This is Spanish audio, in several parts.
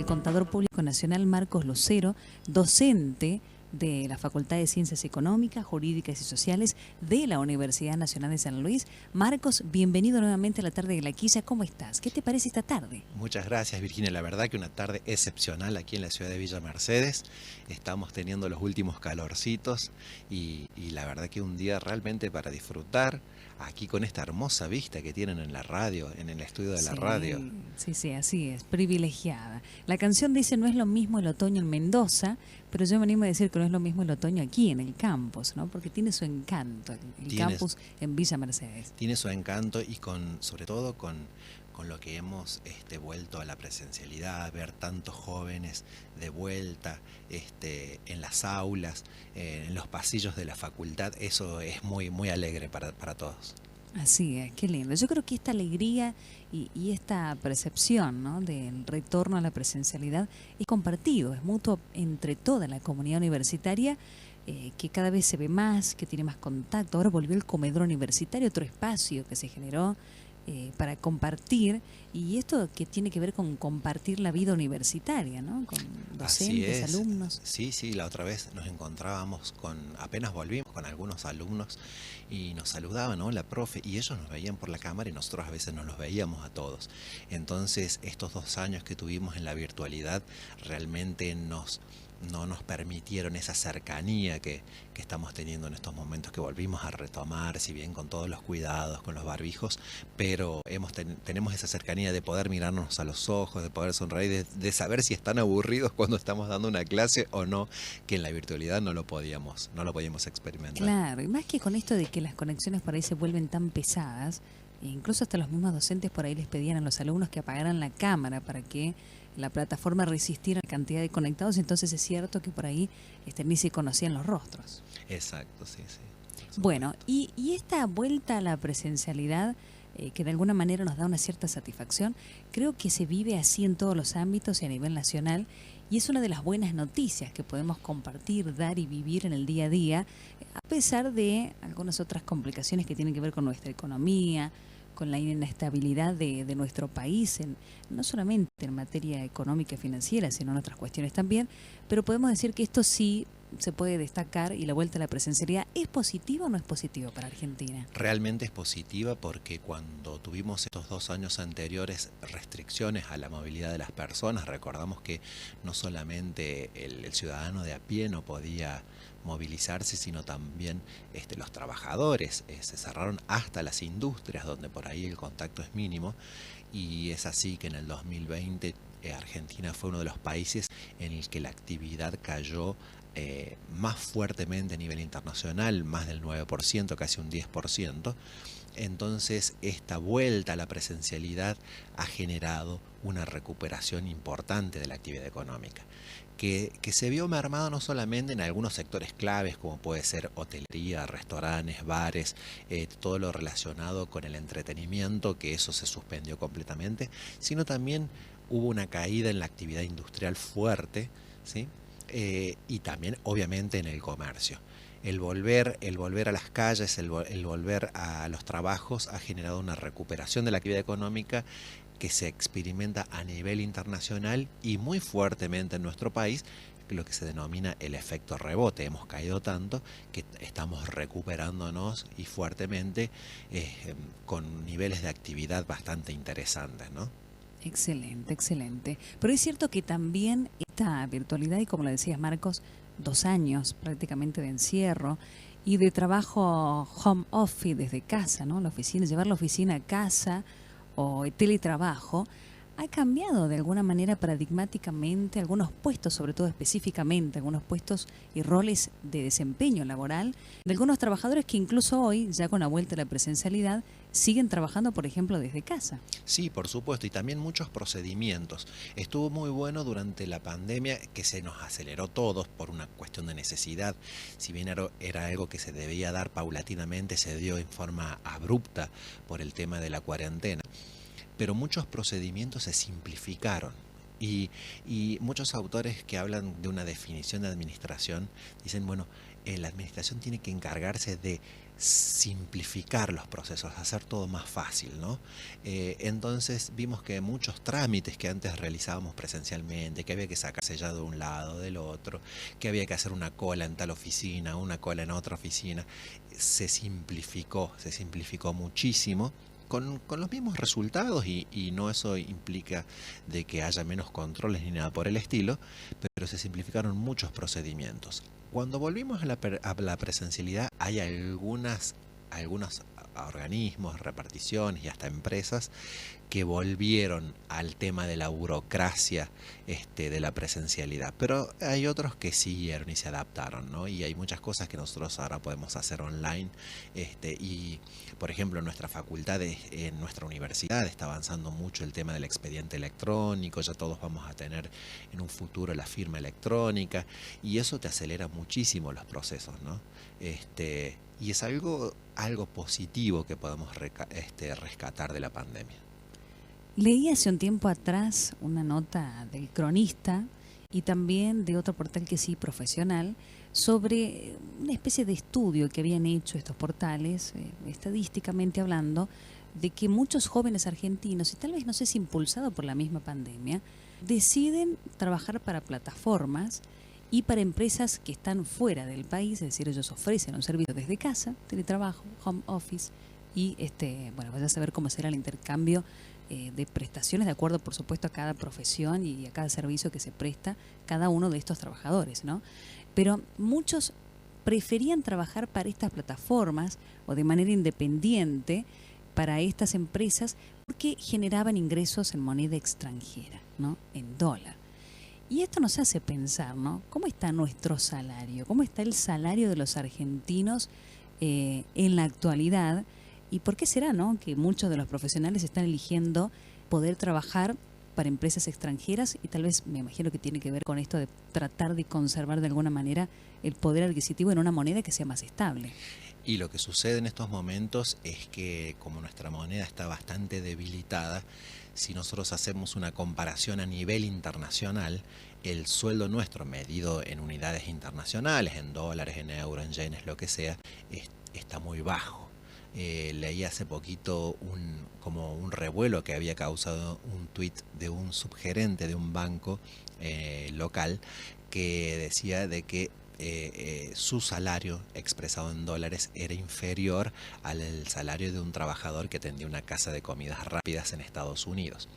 el contador público nacional Marcos Lucero, docente de la Facultad de Ciencias Económicas, Jurídicas y Sociales de la Universidad Nacional de San Luis. Marcos, bienvenido nuevamente a la tarde de la Quilla. ¿Cómo estás? ¿Qué te parece esta tarde? Muchas gracias, Virginia. La verdad que una tarde excepcional aquí en la ciudad de Villa Mercedes. Estamos teniendo los últimos calorcitos y la verdad que un día realmente para disfrutar aquí con esta hermosa vista que tienen en la radio, en el estudio de la radio. Sí, así es, privilegiada. La canción dice: no es lo mismo el otoño en Mendoza, pero yo me animo a decir que no es lo mismo el otoño aquí en el campus, ¿no? Porque tiene su encanto el campus en Villa Mercedes. Tiene su encanto y sobre todo con lo que hemos vuelto a la presencialidad, ver tantos jóvenes de vuelta en las aulas, en los pasillos de la facultad, eso es muy, muy alegre para todos. Así es, qué lindo. Yo creo que esta alegría y esta percepción, ¿no?, del retorno a la presencialidad es compartido, es mutuo entre toda la comunidad universitaria, que cada vez se ve más, que tiene más contacto. Ahora volvió el comedor universitario, otro espacio que se generó para compartir, y esto que tiene que ver con compartir la vida universitaria, ¿no?, con docentes, alumnos. Sí, la otra vez nos encontrábamos apenas volvimos con algunos alumnos y nos saludaban, ¿no?, la profe, y ellos nos veían por la cámara y nosotros a veces nos los veíamos a todos. Entonces estos 2 años que tuvimos en la virtualidad realmente no nos permitieron esa cercanía que estamos teniendo en estos momentos que volvimos a retomar, si bien con todos los cuidados, con los barbijos, pero tenemos esa cercanía de poder mirarnos a los ojos, de poder sonreír, de saber si están aburridos cuando estamos dando una clase o no, que en la virtualidad no lo podíamos experimentar. Claro, y más que con esto de que las conexiones por ahí se vuelven tan pesadas, incluso hasta los mismos docentes por ahí les pedían a los alumnos que apagaran la cámara para que la plataforma resistiera la cantidad de conectados. Entonces es cierto que por ahí ni se conocían los rostros. Exacto, sí. Bueno, y esta vuelta a la presencialidad, que de alguna manera nos da una cierta satisfacción, creo que se vive así en todos los ámbitos y a nivel nacional, y es una de las buenas noticias que podemos compartir, dar y vivir en el día a día, a pesar de algunas otras complicaciones que tienen que ver con nuestra economía, con la inestabilidad de nuestro país, no solamente en materia económica y financiera, sino en otras cuestiones también. Pero podemos decir que esto sí se puede destacar, y la vuelta a la presencialidad, ¿es positiva o no es positiva para Argentina? Realmente es positiva porque cuando tuvimos estos 2 años anteriores restricciones a la movilidad de las personas, recordamos que no solamente el ciudadano de a pie no podía movilizarse, sino también los trabajadores. Se cerraron hasta las industrias, donde por ahí el contacto es mínimo, y es así que en el 2020 Argentina fue uno de los países en el que la actividad cayó más fuertemente a nivel internacional, más del 9%, casi un 10%. Entonces esta vuelta a la presencialidad ha generado una recuperación importante de la actividad económica, que se vio mermado no solamente en algunos sectores claves como puede ser hotelería, restaurantes, bares, todo lo relacionado con el entretenimiento, que eso se suspendió completamente, sino también hubo una caída en la actividad industrial fuerte, ¿sí? Y también obviamente en el comercio. El volver a las calles, el volver a los trabajos ha generado una recuperación de la actividad económica que se experimenta a nivel internacional y muy fuertemente en nuestro país, lo que se denomina el efecto rebote. Hemos caído tanto que estamos recuperándonos y fuertemente con niveles de actividad bastante interesantes, ¿no? Excelente. Pero es cierto que también esta virtualidad, y como lo decías, Marcos, 2 años prácticamente de encierro y de trabajo home office desde casa, ¿no? La oficina, llevar la oficina a casa o teletrabajo, ha cambiado de alguna manera paradigmáticamente algunos puestos, sobre todo específicamente, algunos puestos y roles de desempeño laboral de algunos trabajadores que incluso hoy, ya con la vuelta a la presencialidad, siguen trabajando, por ejemplo, desde casa. Sí, por supuesto, y también muchos procedimientos. Estuvo muy bueno durante la pandemia, que se nos aceleró todos por una cuestión de necesidad. Si bien era algo que se debía dar paulatinamente, se dio en forma abrupta por el tema de la cuarentena. Pero muchos procedimientos se simplificaron. Y muchos autores que hablan de una definición de administración dicen, bueno, la administración tiene que encargarse de simplificar los procesos, hacer todo más fácil, ¿no? Entonces vimos que muchos trámites que antes realizábamos presencialmente, que había que sacar sellado de un lado, del otro, que había que hacer una cola en tal oficina, una cola en otra oficina, se simplificó muchísimo. Con los mismos resultados y no eso implica de que haya menos controles ni nada por el estilo, pero se simplificaron muchos procedimientos. Cuando volvimos a la presencialidad hay algunos organismos, reparticiones y hasta empresas que volvieron al tema de la burocracia de la presencialidad, pero hay otros que siguieron y se adaptaron, ¿no? Y hay muchas cosas que nosotros ahora podemos hacer online, y por ejemplo en nuestra facultad, en nuestra universidad está avanzando mucho el tema del expediente electrónico, ya todos vamos a tener en un futuro la firma electrónica y eso te acelera muchísimo los procesos, ¿no? Y es algo positivo que podemos rescatar de la pandemia. Leí hace un tiempo atrás una nota del Cronista y también de otro portal que sí, profesional, sobre una especie de estudio que habían hecho estos portales, estadísticamente hablando, de que muchos jóvenes argentinos, y tal vez no sé si impulsado por la misma pandemia, deciden trabajar para plataformas y para empresas que están fuera del país, es decir, ellos ofrecen un servicio desde casa, teletrabajo, home office, y bueno, vaya a saber cómo será el intercambio de prestaciones de acuerdo, por supuesto, a cada profesión y a cada servicio que se presta cada uno de estos trabajadores, ¿no? Pero muchos preferían trabajar para estas plataformas o de manera independiente para estas empresas porque generaban ingresos en moneda extranjera, ¿no? En dólar. Y esto nos hace pensar, ¿no? ¿Cómo está nuestro salario? ¿Cómo está el salario de los argentinos en la actualidad? ¿Y por qué será, no, que muchos de los profesionales están eligiendo poder trabajar para empresas extranjeras? Y tal vez me imagino que tiene que ver con esto de tratar de conservar de alguna manera el poder adquisitivo en una moneda que sea más estable. Y lo que sucede en estos momentos es que como nuestra moneda está bastante debilitada, si nosotros hacemos una comparación a nivel internacional, el sueldo nuestro medido en unidades internacionales, en dólares, en euros, en yenes, lo que sea, está muy bajo. Leí hace poquito como un revuelo que había causado un tuit de un subgerente de un banco local que decía de que su salario expresado en dólares era inferior al salario de un trabajador que tendía una casa de comidas rápidas en Estados Unidos.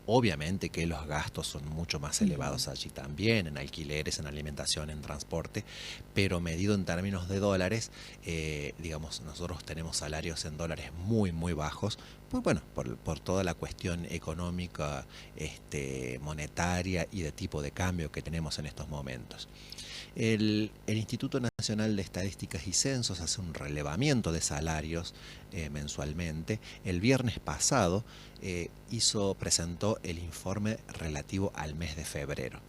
Obviamente que los gastos son mucho más elevados allí también, en alquileres, en alimentación, en transporte, pero medido en términos de dólares, digamos, nosotros tenemos salarios en dólares muy, muy bajos, pues bueno, por toda la cuestión económica, monetaria y de tipo de cambio que tenemos en estos momentos. El Instituto Nacional de Estadísticas y Censos hace un relevamiento de salarios mensualmente. El viernes pasado presentó el informe relativo al mes de febrero.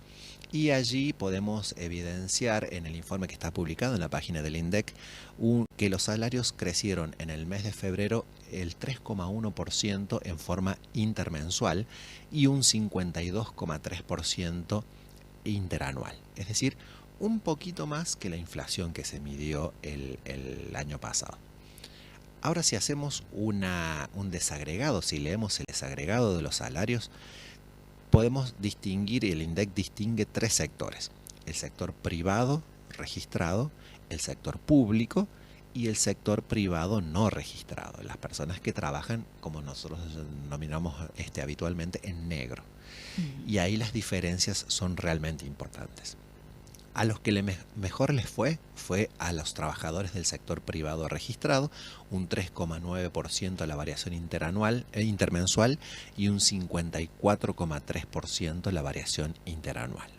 Y allí podemos evidenciar en el informe que está publicado en la página del INDEC que los salarios crecieron en el mes de febrero el 3,1% en forma intermensual y un 52,3% interanual. Es decir, un poquito más que la inflación que se midió el año pasado. Ahora si hacemos un desagregado, si leemos el desagregado de los salarios, podemos distinguir, el INDEC distingue tres sectores: el sector privado registrado, el sector público y el sector privado no registrado, las personas que trabajan, como nosotros denominamos habitualmente, en negro. Y ahí las diferencias son realmente importantes. A los que mejor les fue a los trabajadores del sector privado registrado, un 3,9% la variación intermensual y un 54,3% la variación interanual,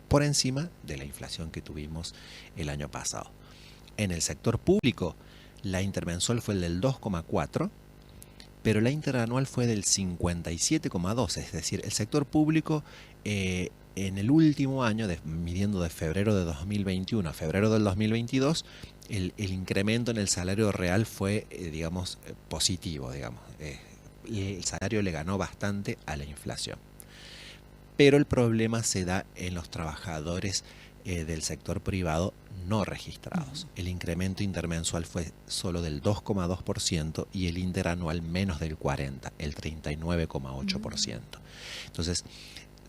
por encima de la inflación que tuvimos el año pasado. En el sector público, la intermensual fue el del 2,4%, pero la interanual fue del 57,2%, es decir, el sector público en el último año, midiendo de febrero de 2021 a febrero del 2022, el incremento en el salario real fue, positivo, digamos. El salario le ganó bastante a la inflación. pero el problema se da en los trabajadores del sector privado no registrados. El incremento intermensual fue solo del 2,2% y el interanual menos del 40%, el 39,8%. Entonces,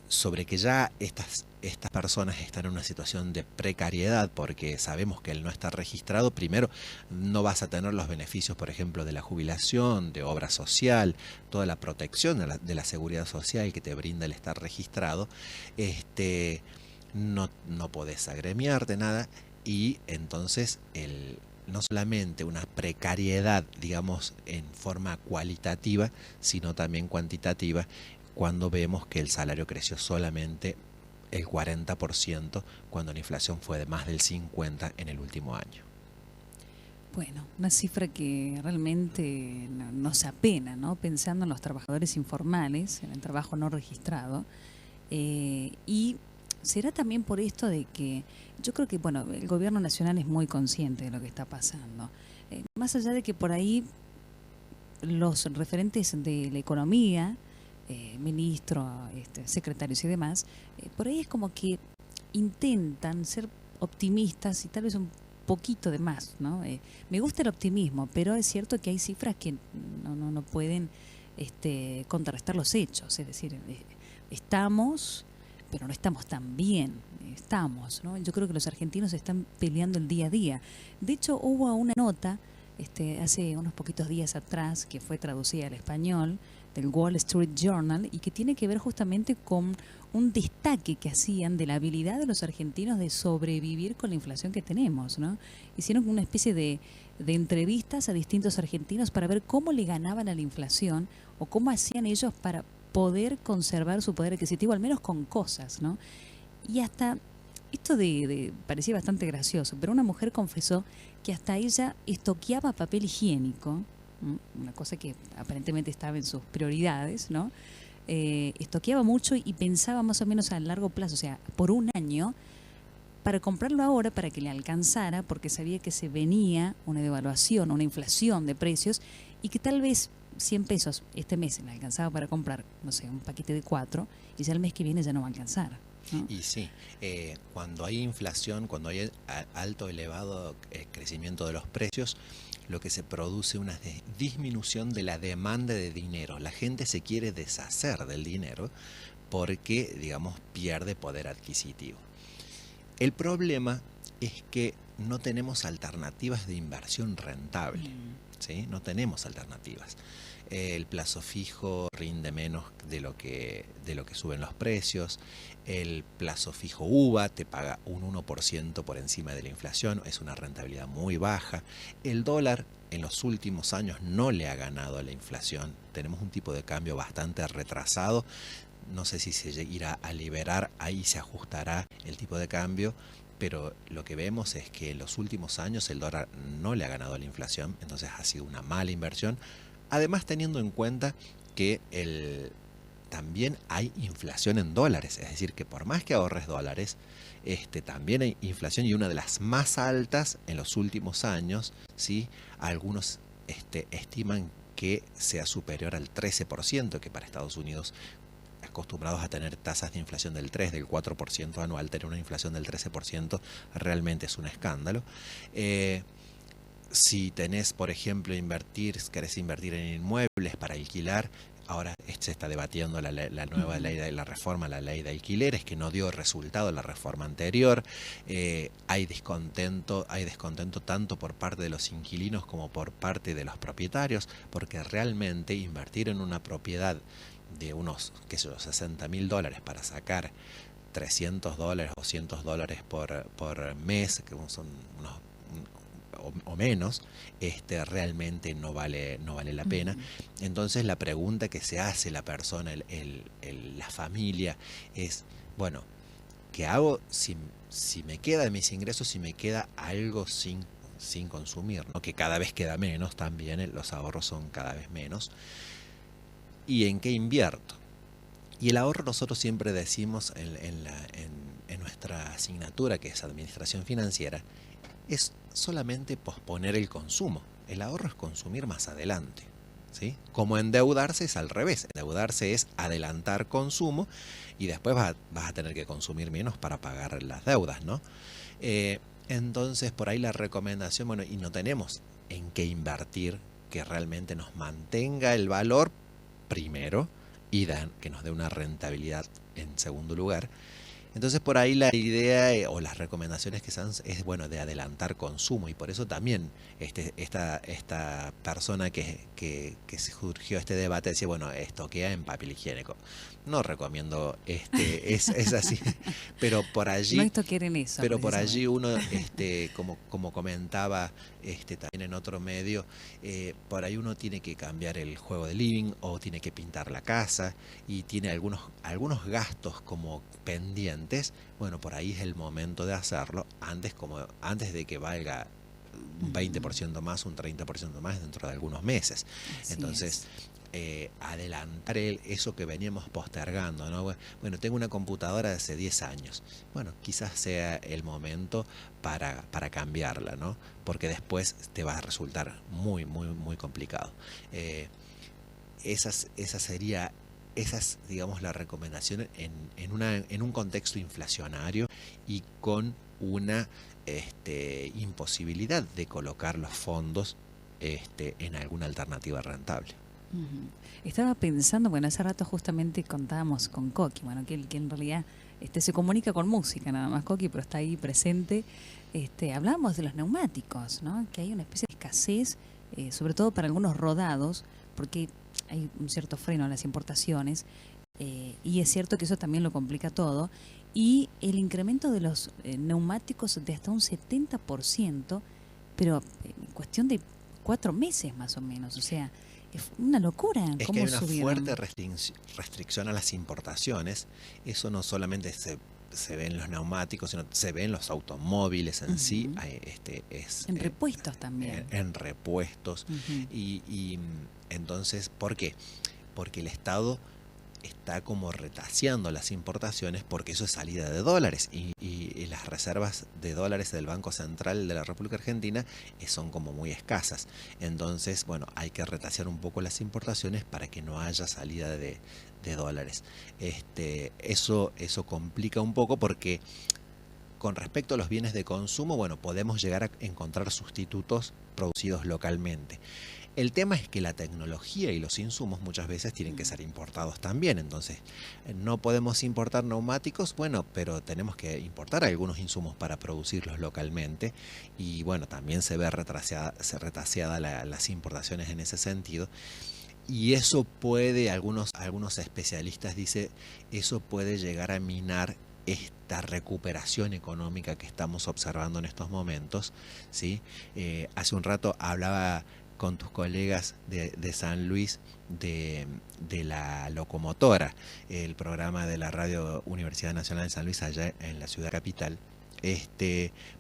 sobre que ya estas personas están en una situación de precariedad porque sabemos que el no estar registrado, primero no vas a tener los beneficios, por ejemplo, de la jubilación, de obra social, toda la protección de la seguridad social que te brinda el estar registrado, no podés agremiarte nada y entonces no solamente una precariedad, digamos, en forma cualitativa, sino también cuantitativa, cuando vemos que el salario creció solamente el 40%, cuando la inflación fue de más del 50% en el último año. Bueno, una cifra que realmente nos apena, ¿no? Pensando en los trabajadores informales, en el trabajo no registrado. Y será también por esto de que yo creo que, bueno, el gobierno nacional es muy consciente de lo que está pasando. Más allá de que por ahí los referentes de la economía, ministro, secretarios y demás, por ahí es como que intentan ser optimistas y tal vez un poquito de más, ¿no? Me gusta el optimismo, pero es cierto que hay cifras que no pueden contrarrestar los hechos, es decir, estamos, pero no estamos tan bien, estamos, ¿no? Yo creo que los argentinos están peleando el día a día. De hecho, hubo una nota hace unos poquitos días atrás que fue traducida al español del Wall Street Journal y que tiene que ver justamente con un destaque que hacían de la habilidad de los argentinos de sobrevivir con la inflación que tenemos, ¿no? Hicieron una especie de entrevistas a distintos argentinos para ver cómo le ganaban a la inflación o cómo hacían ellos para poder conservar su poder adquisitivo, al menos con cosas, ¿no? Y hasta esto parecía bastante gracioso, pero una mujer confesó que hasta ella estoqueaba papel higiénico, una cosa que aparentemente estaba en sus prioridades, ¿no? Estoqueaba mucho y pensaba más o menos a largo plazo, o sea, por un año, para comprarlo ahora, para que le alcanzara, porque sabía que se venía una devaluación, una inflación de precios, y que tal vez 100 pesos este mes me alcanzaba para comprar, no sé, un paquete de 4, y ya el mes que viene ya no va a alcanzar, ¿no? Y sí, cuando hay inflación, cuando hay alto, elevado crecimiento de los precios, lo que se produce es una disminución de la demanda de dinero. La gente se quiere deshacer del dinero porque, digamos, pierde poder adquisitivo. El problema es que no tenemos alternativas de inversión rentable, ¿sí? No tenemos alternativas. El plazo fijo rinde menos de lo que suben los precios. El plazo fijo UVA te paga un 1% por encima de la inflación, es una rentabilidad muy baja. El dólar en los últimos años no le ha ganado a la inflación. Tenemos un tipo de cambio bastante retrasado. No sé si se irá a liberar, ahí se ajustará el tipo de cambio, pero lo que vemos es que en los últimos años el dólar no le ha ganado a la inflación, entonces ha sido una mala inversión. Además, teniendo en cuenta que también hay inflación en dólares, es decir, que por más que ahorres dólares, también hay inflación y una de las más altas en los últimos años, ¿sí? Algunos estiman que sea superior al 13%, que para Estados Unidos, acostumbrados a tener tasas de inflación del 3, del 4% anual, tener una inflación del 13% realmente es un escándalo. Si tenés, por ejemplo, querés invertir en inmuebles para alquilar, ahora se está debatiendo la nueva ley de la reforma, la ley de alquileres, que no dio resultado la reforma anterior. Hay descontento tanto por parte de los inquilinos como por parte de los propietarios, porque realmente invertir en una propiedad de unos, qué sé yo, $60.000 para sacar $300, $200 por mes, que son unos o menos, realmente no vale la pena. Entonces la pregunta que se hace la persona, la familia, es, bueno, ¿qué hago si me queda de mis ingresos, si me queda algo sin consumir, ¿no? Que cada vez queda menos también, los ahorros son cada vez menos? ¿Y en qué invierto? Y el ahorro, nosotros siempre decimos en nuestra asignatura, que es Administración Financiera, es solamente posponer el consumo. El ahorro es consumir más adelante, ¿sí? Como endeudarse es al revés. Endeudarse es adelantar consumo y después vas a tener que consumir menos para pagar las deudas, ¿no? Entonces, por ahí la recomendación, bueno, y no tenemos en qué invertir que realmente nos mantenga el valor primero y que nos dé una rentabilidad en segundo lugar. Entonces por ahí la idea o las recomendaciones que se dan es bueno de adelantar consumo y por eso también esta persona que surgió este debate decía, bueno, estoquea en papel higiénico. No recomiendo, es así, pero por No allí esto quieren eso, pero por allí precisamente. uno, como comentaba también en otro medio, por ahí uno tiene que cambiar el juego de living o tiene que pintar la casa y tiene algunos gastos como pendientes. Bueno, por ahí es el momento de hacerlo antes de que valga un 20% más, un 30% más dentro de algunos meses. Así Entonces, es. adelantar eso que veníamos postergando, ¿no? Bueno, tengo una computadora de hace 10 años. Bueno, quizás sea el momento para cambiarla, ¿no? Porque después te va a resultar muy, muy, muy complicado. Esa es, digamos, la recomendación en un contexto inflacionario y con una imposibilidad de colocar los fondos en alguna alternativa rentable. Ujú. Estaba pensando, bueno, hace rato justamente contábamos con Coqui, bueno, que en realidad se comunica con música nada más Coqui, pero está ahí presente. Hablábamos de los neumáticos, ¿no? Que hay una especie de escasez, sobre todo para algunos rodados, porque hay un cierto freno a las importaciones, y es cierto que eso también lo complica todo. Y el incremento de los neumáticos de hasta un 70%, pero en cuestión de 4 meses más o menos, o sea, es una locura Es que hay cómo una fuerte subieron. restricción a las importaciones. Eso no solamente se ve en los neumáticos, sino se ve en los automóviles en sí. Ujú. Es En repuestos también. en repuestos. Ujú. Entonces, ¿por qué? Porque el Estado está como retaseando las importaciones porque eso es salida de dólares y las reservas de dólares del Banco Central de la República Argentina son como muy escasas. Entonces, bueno, hay que retasear un poco las importaciones para que no haya salida de dólares. Eso complica un poco porque con respecto a los bienes de consumo, bueno, podemos llegar a encontrar sustitutos producidos localmente. El tema es que la tecnología y los insumos muchas veces tienen que ser importados también, entonces no podemos importar neumáticos, bueno, pero tenemos que importar algunos insumos para producirlos localmente y bueno, también se ve retaseada las importaciones en ese sentido y eso puede, algunos especialistas dicen, eso puede llegar a minar esta recuperación económica que estamos observando en estos momentos, ¿sí? Hace un rato hablaba con tus colegas de San Luis de la locomotora, el programa de la Radio Universidad Nacional de San Luis allá en la ciudad capital,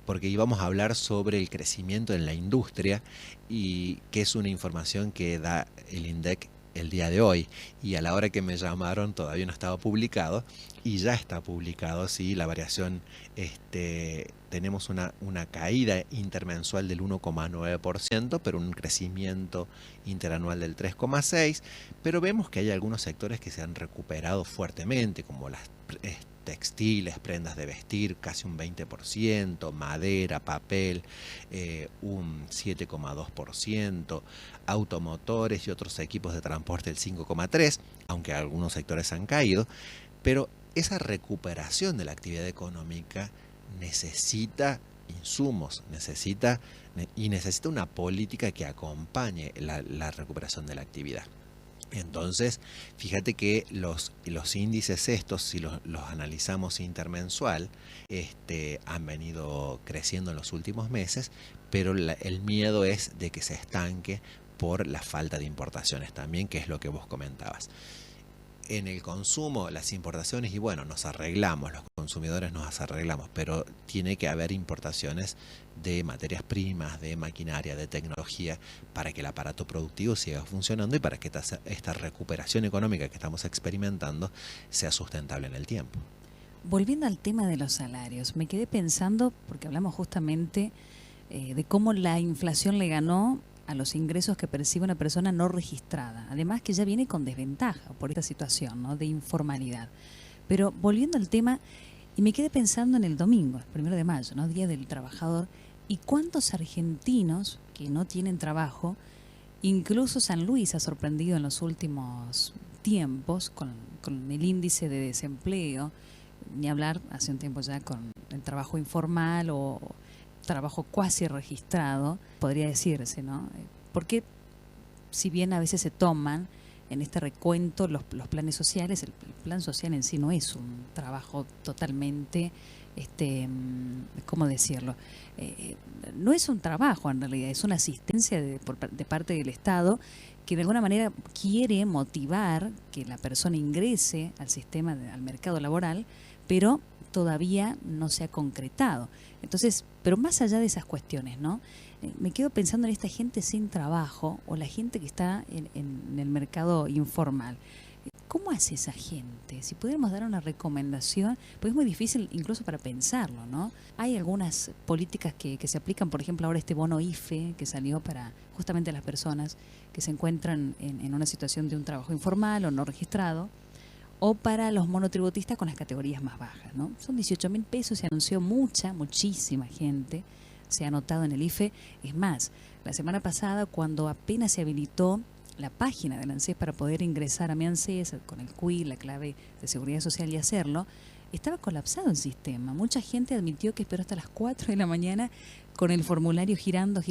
porque íbamos a hablar sobre el crecimiento en la industria y que es una información que da el INDEC el día de hoy y a la hora que me llamaron todavía no estaba publicado y ya está publicado, sí, la variación, tenemos una caída intermensual del 1,9%, pero un crecimiento interanual del 3,6%, pero vemos que hay algunos sectores que se han recuperado fuertemente, como las textiles, prendas de vestir, casi un 20%, madera, papel, un 7,2%, automotores y otros equipos de transporte el 5,3%, aunque algunos sectores han caído, pero esa recuperación de la actividad económica necesita insumos, necesita una política que acompañe la recuperación de la actividad. Entonces, fíjate que los índices estos, si los analizamos intermensual, han venido creciendo en los últimos meses, pero el miedo es de que se estanque por la falta de importaciones también, que es lo que vos comentabas. En el consumo, las importaciones, y bueno, nos arreglamos, los consumidores nos arreglamos, pero tiene que haber importaciones de materias primas, de maquinaria, de tecnología, para que el aparato productivo siga funcionando y para que esta recuperación económica que estamos experimentando sea sustentable en el tiempo. Volviendo al tema de los salarios, me quedé pensando, porque hablamos justamente de cómo la inflación le ganó a los ingresos que percibe una persona no registrada. Además que ya viene con desventaja por esta situación, ¿no?, de informalidad. Pero volviendo al tema, y me quedé pensando en el domingo, el 1 de mayo, ¿no?, Día del Trabajador, y cuántos argentinos que no tienen trabajo. Incluso San Luis ha sorprendido en los últimos tiempos con el índice de desempleo, ni hablar hace un tiempo ya con el trabajo informal o trabajo cuasi registrado, podría decirse, ¿no? Porque si bien a veces se toman en este recuento los planes sociales, el plan social en sí no es un trabajo totalmente, ¿cómo decirlo? No es un trabajo en realidad, es una asistencia de parte del Estado que de alguna manera quiere motivar que la persona ingrese al sistema, al mercado laboral, pero todavía no se ha concretado. Entonces, pero más allá de esas cuestiones, ¿no? Me quedo pensando en esta gente sin trabajo o la gente que está en el mercado informal. ¿Cómo hace esa gente? Si pudiéramos dar una recomendación, pues es muy difícil incluso para pensarlo, ¿no? Hay algunas políticas que se aplican, por ejemplo, ahora este bono IFE que salió para justamente las personas que se encuentran en una situación de un trabajo informal o no registrado, o para los monotributistas con las categorías más bajas, ¿no? Son 18.000 pesos, se anunció muchísima gente se ha anotado en el IFE. Es más, la semana pasada, cuando apenas se habilitó la página del ANSES para poder ingresar a mi ANSES con el CUI, la clave de seguridad social y hacerlo, estaba colapsado el sistema. Mucha gente admitió que esperó hasta las 4 de la mañana con el formulario girando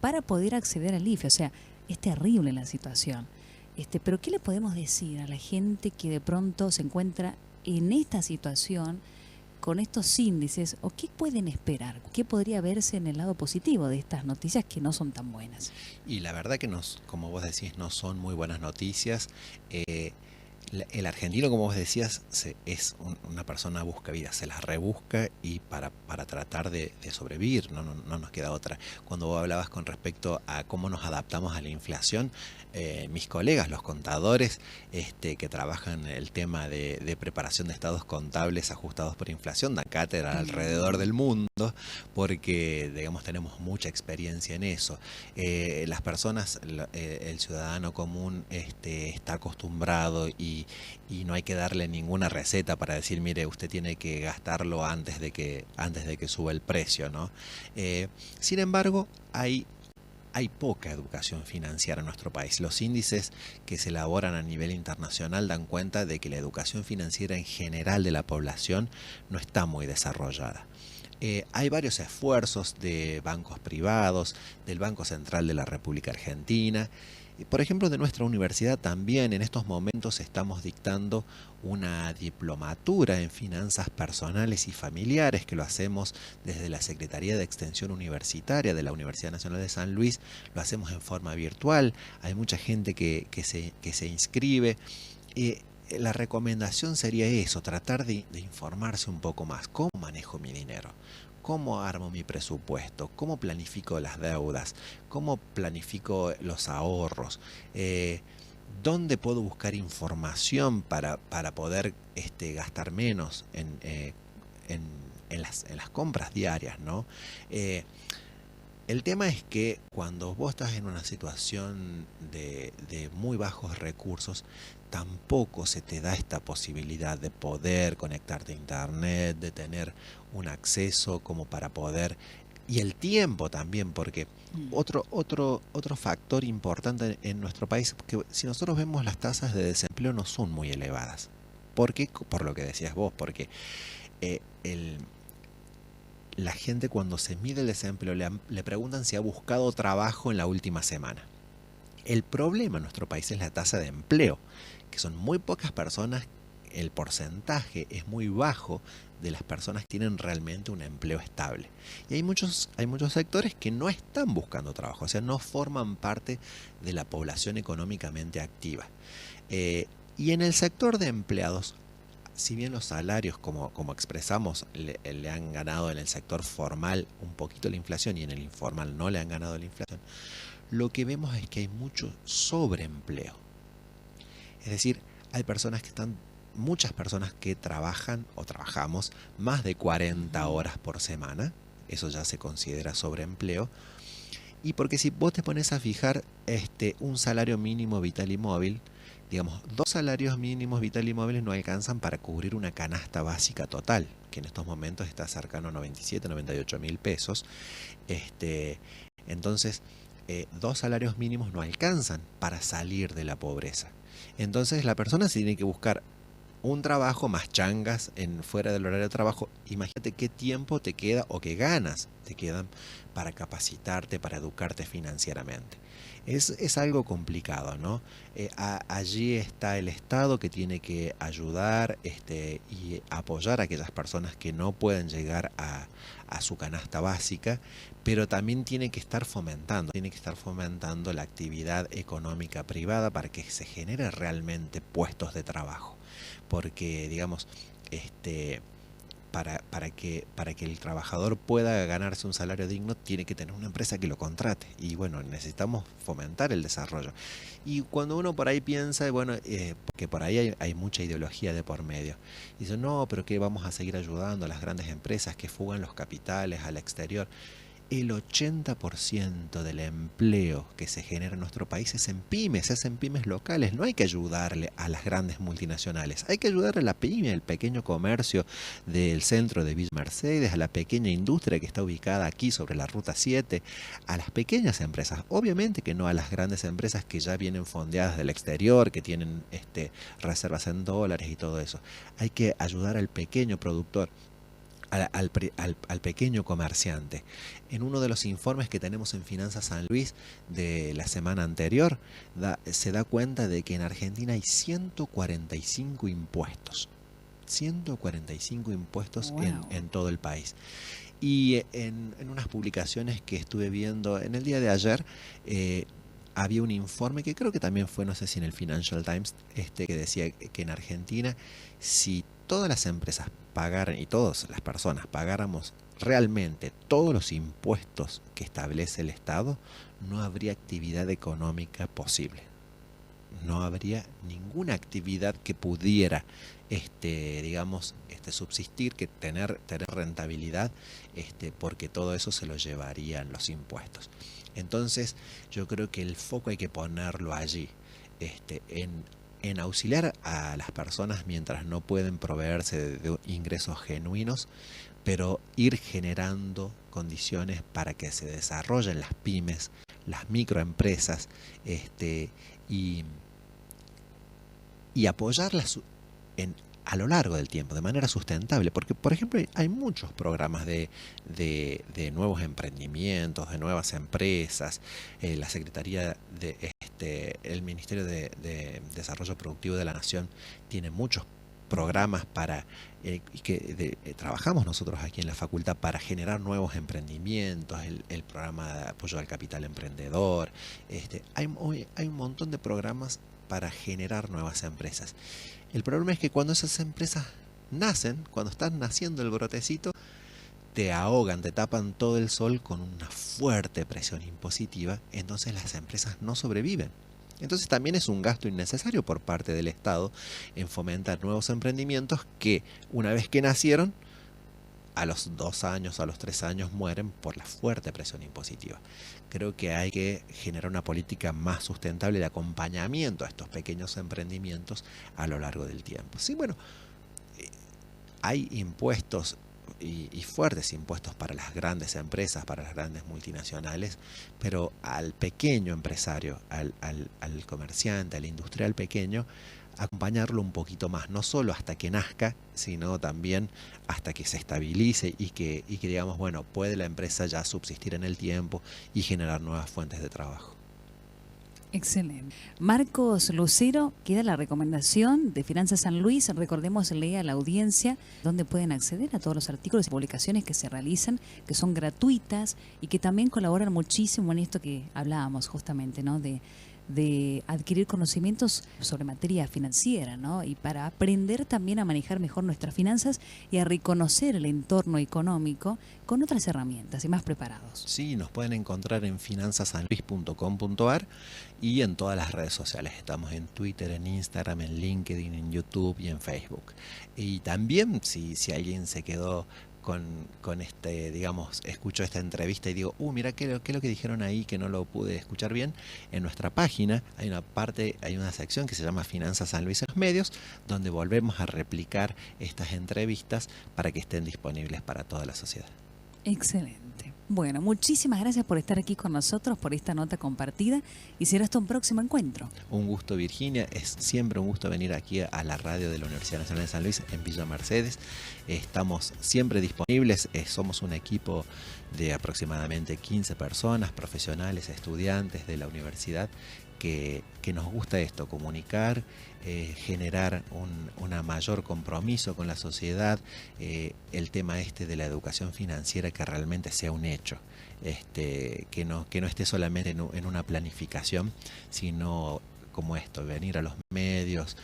para poder acceder al IFE. O sea, es terrible la situación. Pero ¿qué le podemos decir a la gente que de pronto se encuentra en esta situación con estos índices, o qué pueden esperar? ¿Qué podría verse en el lado positivo de estas noticias que no son tan buenas? Y la verdad que, como vos decís, no son muy buenas noticias. El argentino, como vos decías, es una persona busca vida, se las rebusca y para tratar de sobrevivir, no nos queda otra. Cuando vos hablabas con respecto a cómo nos adaptamos a la inflación, mis colegas, los contadores, que trabajan el tema de preparación de estados contables ajustados por inflación, dan cátedra alrededor del mundo, porque digamos tenemos mucha experiencia en eso. Las personas, el ciudadano común está acostumbrado y no hay que darle ninguna receta para decir, mire, usted tiene que gastarlo antes de que suba el precio, ¿no? Sin embargo, hay poca educación financiera en nuestro país. Los índices que se elaboran a nivel internacional dan cuenta de que la educación financiera en general de la población no está muy desarrollada. Hay varios esfuerzos de bancos privados, del Banco Central de la República Argentina. Por ejemplo, de nuestra universidad también en estos momentos estamos dictando una diplomatura en finanzas personales y familiares, que lo hacemos desde la Secretaría de Extensión Universitaria de la Universidad Nacional de San Luis. Lo hacemos en forma virtual, hay mucha gente que se inscribe. La recomendación sería eso, tratar de informarse un poco más. ¿Cómo manejo mi dinero? ¿Cómo armo mi presupuesto? ¿Cómo planifico las deudas? ¿Cómo planifico los ahorros? ¿Dónde puedo buscar información para poder gastar menos en las compras diarias, ¿no? El tema es que cuando vos estás en una situación de muy bajos recursos, tampoco se te da esta posibilidad de poder conectarte a internet, de tener un acceso como para poder, y el tiempo también, porque otro factor importante en nuestro país, que si nosotros vemos las tasas de desempleo no son muy elevadas. ¿Por qué? Por lo que decías vos, porque la gente cuando se mide el desempleo le preguntan si ha buscado trabajo en la última semana. El problema en nuestro país es la tasa de empleo, que son muy pocas personas, el porcentaje es muy bajo de las personas que tienen realmente un empleo estable. Y hay muchos sectores que no están buscando trabajo, o sea, no forman parte de la población económicamente activa. Y en el sector de empleados, si bien los salarios, como expresamos, le han ganado en el sector formal un poquito la inflación y en el informal no le han ganado la inflación, lo que vemos es que hay mucho sobreempleo. Es decir, hay muchas personas que trabajan o trabajamos más de 40 horas por semana, eso ya se considera sobreempleo, Y porque si vos te pones a fijar un salario mínimo vital y móvil, digamos, 2 salarios mínimos vital y móviles no alcanzan para cubrir una canasta básica total, que en estos momentos está cercano a 97, 98 mil pesos. Entonces, 2 salarios mínimos no alcanzan para salir de la pobreza. Entonces la persona se tiene que buscar un trabajo más changas fuera del horario de trabajo. Imagínate qué tiempo te queda o qué ganas te quedan para capacitarte, para educarte financieramente. Es algo complicado, ¿no? Allí está el Estado que tiene que ayudar y apoyar a aquellas personas que no pueden llegar a su canasta básica, pero también tiene que estar fomentando la actividad económica privada para que se genere realmente puestos de trabajo. Porque, digamos, para que el trabajador pueda ganarse un salario digno, tiene que tener una empresa que lo contrate. Y bueno, necesitamos fomentar el desarrollo. Y cuando uno por ahí piensa, bueno, porque por ahí hay mucha ideología de por medio, dice, no, pero que vamos a seguir ayudando a las grandes empresas que fugan los capitales al exterior. El 80% del empleo que se genera en nuestro país es en pymes locales. No hay que ayudarle a las grandes multinacionales, hay que ayudarle a la pyme, al pequeño comercio del centro de Villa Mercedes, a la pequeña industria que está ubicada aquí sobre la Ruta 7, a las pequeñas empresas. Obviamente que no a las grandes empresas que ya vienen fondeadas del exterior, que tienen reservas en dólares y todo eso. Hay que ayudar al pequeño productor, al pequeño comerciante. En uno de los informes que tenemos en Finanzas San Luis de la semana anterior, se da cuenta de que en Argentina hay 145 impuestos. 145 impuestos Wow. en todo el país. Y en unas publicaciones que estuve viendo en el día de ayer, había un informe que creo que también fue, no sé si en el Financial Times, que decía que en Argentina, si todas las empresas pagaran y todas las personas pagáramos realmente todos los impuestos que establece el Estado, no habría actividad económica posible. No habría ninguna actividad que pudiera, digamos, subsistir, que tener rentabilidad, porque todo eso se lo llevarían los impuestos. Entonces, yo creo que el foco hay que ponerlo allí, en auxiliar a las personas mientras no pueden proveerse de ingresos genuinos, pero ir generando condiciones para que se desarrollen las pymes, las microempresas, y, y apoyarlas a lo largo del tiempo, de manera sustentable. Porque, por ejemplo, hay muchos programas de nuevos emprendimientos, de nuevas empresas. La Secretaría el Ministerio de Desarrollo Productivo de la Nación tiene muchos programas para trabajamos nosotros aquí en la facultad para generar nuevos emprendimientos, el programa de apoyo al capital emprendedor. Hay un montón de programas para generar nuevas empresas. El problema es que cuando esas empresas nacen, cuando están naciendo el brotecito, te ahogan, te tapan todo el sol con una fuerte presión impositiva, entonces las empresas no sobreviven. Entonces también es un gasto innecesario por parte del Estado en fomentar nuevos emprendimientos que, una vez que nacieron, a los 2 años, a los 3 años mueren por la fuerte presión impositiva. Creo que hay que generar una política más sustentable de acompañamiento a estos pequeños emprendimientos a lo largo del tiempo. Sí, bueno, hay impuestos y fuertes impuestos para las grandes empresas, para las grandes multinacionales, pero al pequeño empresario, al comerciante, al industrial pequeño, acompañarlo un poquito más, no solo hasta que nazca, sino también hasta que se estabilice y que digamos, bueno, puede la empresa ya subsistir en el tiempo y generar nuevas fuentes de trabajo. Excelente. Marcos Lucero, queda la recomendación de Finanzas San Luis. Recordemos, a la audiencia donde pueden acceder a todos los artículos y publicaciones que se realizan, que son gratuitas y que también colaboran muchísimo en esto que hablábamos justamente, ¿no? De adquirir conocimientos sobre materia financiera, ¿no? Y para aprender también a manejar mejor nuestras finanzas y a reconocer el entorno económico con otras herramientas y más preparados. Sí, nos pueden encontrar en finanzasanluis.com.ar y en todas las redes sociales. Estamos en Twitter, en Instagram, en LinkedIn, en YouTube y en Facebook. Y también, si alguien se quedó con este, digamos, escucho esta entrevista y digo, mira, ¿qué es lo que dijeron ahí que no lo pude escuchar bien? En nuestra página hay una sección que se llama Finanzas San Luis en los medios, donde volvemos a replicar estas entrevistas para que estén disponibles para toda la sociedad. Excelente. Bueno, muchísimas gracias por estar aquí con nosotros, por esta nota compartida y será hasta un próximo encuentro. Un gusto, Virginia. Es siempre un gusto venir aquí a la radio de la Universidad Nacional de San Luis en Villa Mercedes. Estamos siempre disponibles. Somos un equipo de aproximadamente 15 personas, profesionales, estudiantes de la universidad, que nos gusta esto, comunicar, generar un mayor compromiso con la sociedad, el tema de la educación financiera que realmente sea un hecho, que no esté solamente en una planificación, sino como esto, venir a los medios,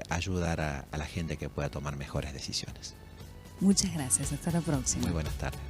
ayudar a la gente que pueda tomar mejores decisiones. Muchas gracias, hasta la próxima. Muy buenas tardes.